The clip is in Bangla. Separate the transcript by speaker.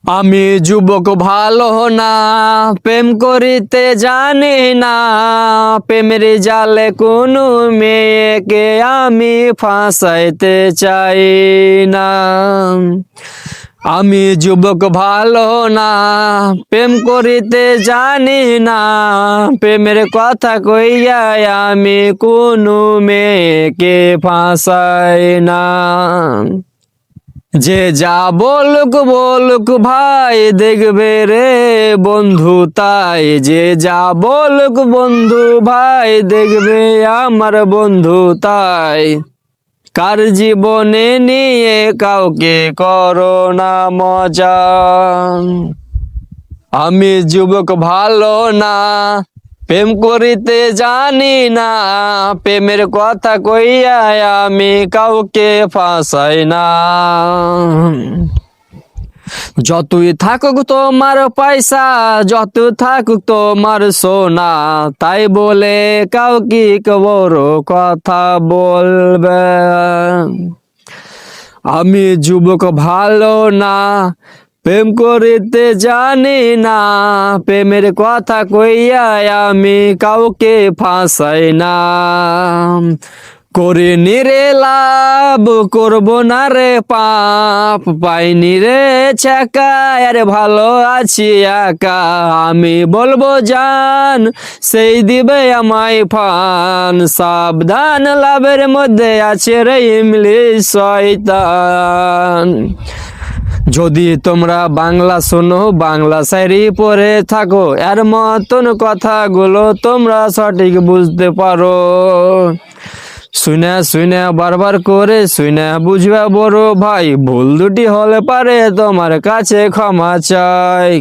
Speaker 1: আমি যুবক ভালো না, প্রেম করিতে জানি না, প্রেমের জালে কোনো মেয়েকে আমি ফাঁসাইতে চাই না। আমি যুবক ভালো না, প্রেম করিতে জানি না, প্রেমের কথা কইয়া আমি কোনো মেয়েকে ফাঁসাই না। যে যা বলুক বলুক ভাই দেখবে রে বন্ধু তাই, যে যা বলুক বন্ধু ভাই দেখবে আমার বন্ধু তাই। কার জীবনে নিয়ে কাউকে করো না মজা। আমি যুবক ভালো না, প্রেম করিতে জানি না, প্রেমের কথা কইয়া আমি কাউকে ফাঁসাই না। যতই থাকুক তোমার পয়সা, যত থাকুক তোমার সোনা, তাই বলে কাউকে বড় কথা বলবে। আমি যুবক ভালো না, প্রেম করিতে জানি না, প্রেমের কথা কইয়া আমি কাউকে ফাঁসাই না। করিনি রে লাভ করব না রে পাপ, পাইনি রে ছাকা আরে ভালো আছি একা। আমি বলবো জান সেই দিবে আমায় ফান, সাবধান লাভের মধ্যে আছে রে ইমলিশ শয়তান। যদি তোমরা বাংলা শোনো, বাংলা শায়রি পড়ে থাকো, এর মতন কথাগুলো তোমরা সঠিক বুঝতে পারো। শুনে শুনে বারবার করে শুনে বুঝবে বড় ভাই, ভুল দুটি হলে পারে তোমার কাছে ক্ষমা চাই।